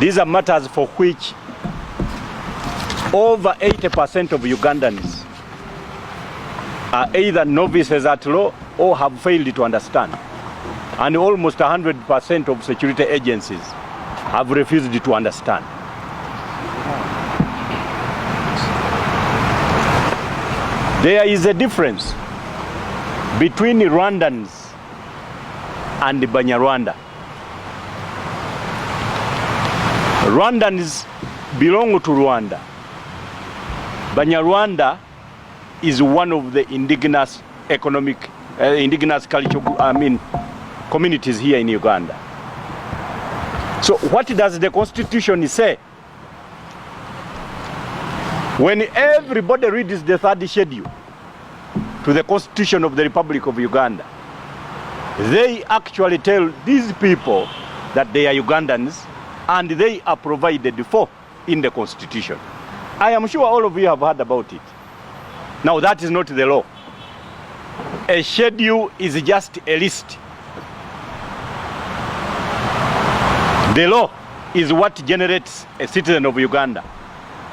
These are matters for which over 80% of Ugandans are either novices at law or have failed to understand. And almost 100% of security agencies have refused to understand. There is a difference between Rwandans and Banyarwanda. Rwandans belong to Rwanda. Banyarwanda is one of the indigenous cultural, communities here in Uganda. So what does the Constitution say? When everybody reads the third schedule to the Constitution of the Republic of Uganda, they actually tell these people that they are Ugandans and they are provided for in the Constitution. I am sure all of you have heard about it. Now that is not the law. A schedule is just a list. The law is what generates a citizen of Uganda.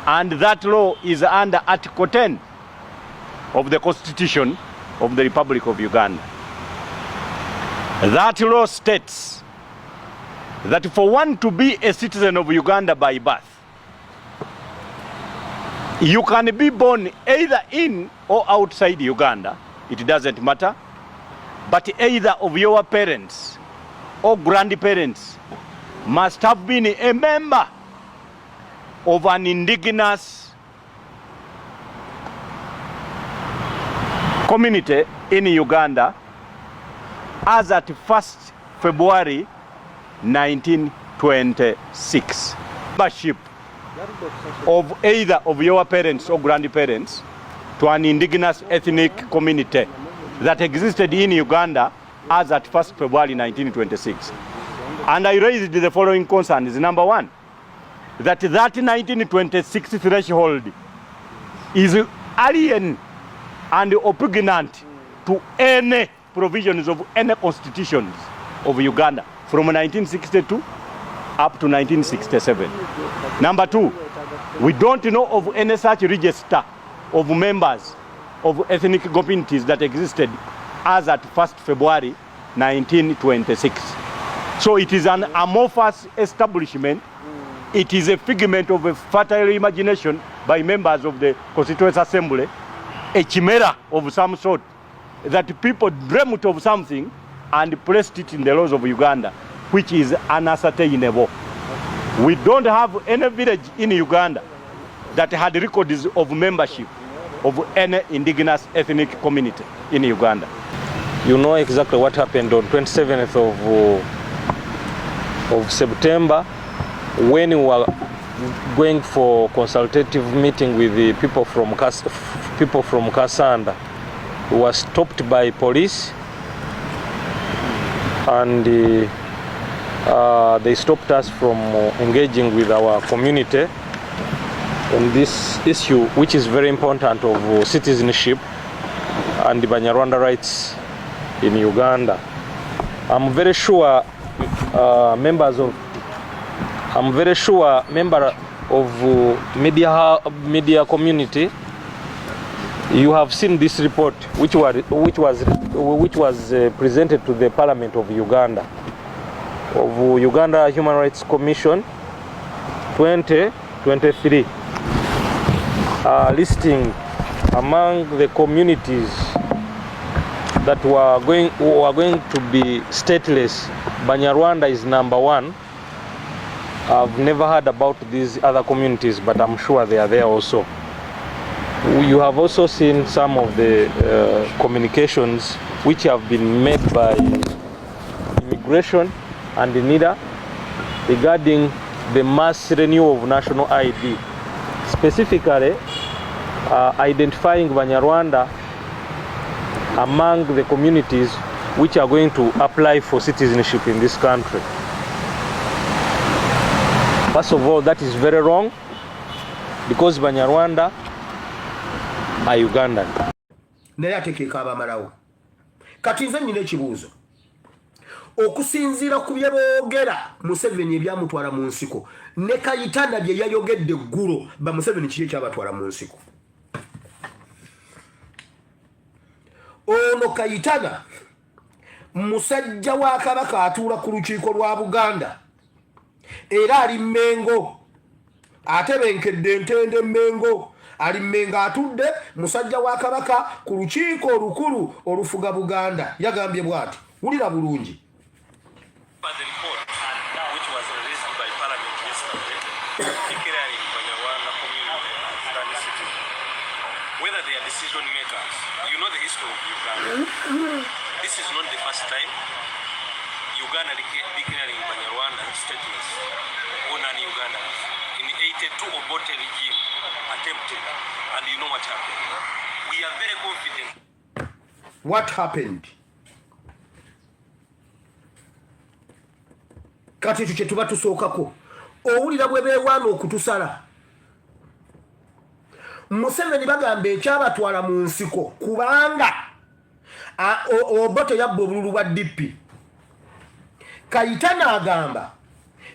And that law is under Article 10 of the Constitution of the Republic of Uganda. That law states that for one to be a citizen of Uganda by birth, you can be born either in or outside Uganda, it doesn't matter, but either of your parents or grandparents must have been a member of an indigenous community in Uganda as at 1st February 1926. Membership of either of your parents or grandparents to an indigenous ethnic community that existed in Uganda as at 1st February 1926. And I raised the following concerns. Number one, that 1926 threshold is alien and repugnant to any provisions of any constitutions of Uganda from 1962 up to 1967. Number two, we don't know of any such register of members of ethnic communities that existed as at 1st February 1926. So it is an amorphous establishment. It is a figment of a fertile imagination by members of the Constituent Assembly, a chimera of some sort, that people dreamt of something and placed it in the laws of Uganda, which is unascertainable. We don't have any village in Uganda that had records of membership of any indigenous ethnic community in Uganda. You know exactly what happened on 27th of September when we were going for consultative meeting with the people from Kasanda. We were stopped by police and they stopped us from engaging with our community on this issue, which is very important, of citizenship and the Banyarwanda rights in Uganda. I'm very sure member of media community, you have seen this report which was presented to the Parliament of Uganda, of Uganda Human Rights Commission 2023, listing among the communities that were going to be stateless. Banyarwanda is number one. I've never heard about these other communities, but I'm sure they are there also. You have also seen some of the communications which have been made by immigration and NIDA regarding the mass renewal of national ID, specifically identifying Banyarwanda among the communities which are going to apply for citizenship in this country. First of all, that is very wrong, because Banyarwanda are Ugandan. Naye ateekeka abamalawo. Kati nze nnina ekibuuzo. okusinziira ku bye boogera Museveni ebyamutwala mu nsiko ne Kayitana bye yayogedde eggulo ba Museveni kiki ekyabatwala mu nsiko. Ono Kayitana musajja wa Kabaka atuula ku lukiiko lwa Buganda era ali Mmengo atebenkedde Ntende Mmengo ali Mmengo atudde musajja wa Kabaka ku lukiiko olukulu olufuga Buganda yagambye bw'ati wulira bulungi. Whether they are decision makers, you know the history of Uganda. This is not the first time Uganda declaring Rwanda stateless on an Uganda. In 82, Obote regime attempted, and you know what happened. We are very confident. What happened? Kati ekyo kye tuba tusookako owulira bwe beewaana okutusala. Museveni bagamba ekyabatwala mu nsiko kubanga Obote yabba obululu bwa DP. Kayitana agamba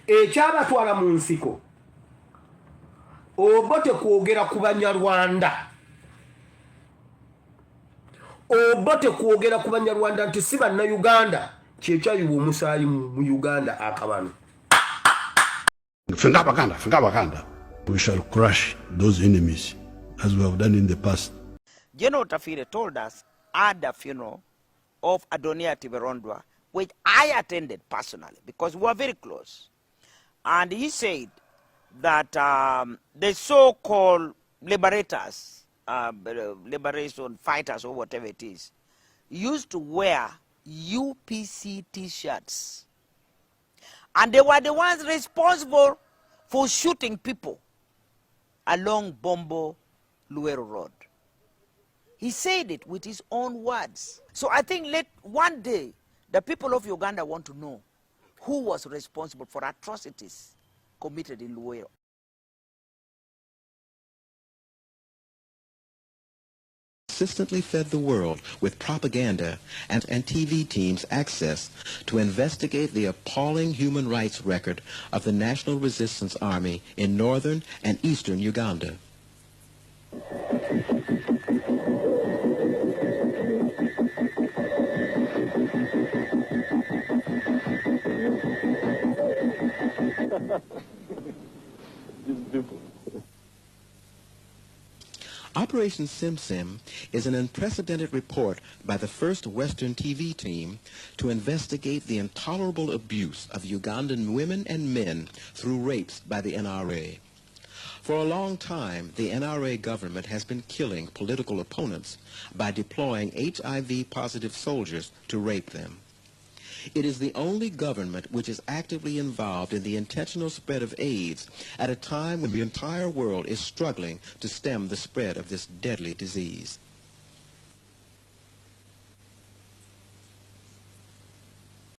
ekyabatwala mu nsiko Obote kwogera ku Banyarwanda. Obote kwogera ku Banyarwanda nti si Bannayuganda kyekyayiwa omusaayi mu Uganda akabano. Fenga Baganda. We shall crush those enemies as we have done in the past. General Tafire told us at the funeral of Adonia Tiberondwa, which I attended personally because we were very close. And he said that the so-called liberators, liberation fighters or whatever it is, used to wear UPC t-shirts. And they were the ones responsible for shooting people along Bombo Luero Road. He said it with his own words. So I think one day the people of Uganda want to know who was responsible for atrocities committed in Luero. Consistently fed the world with propaganda and TV teams access to investigate the appalling human rights record of the National Resistance Army in northern and eastern Uganda. Operation Sim Sim is an unprecedented report by the first Western TV team to investigate the intolerable abuse of Ugandan women and men through rapes by the NRA. For a long time, the NRA government has been killing political opponents by deploying HIV-positive soldiers to rape them. It is the only government which is actively involved in the intentional spread of AIDS at a time when the entire world is struggling to stem the spread of this deadly disease.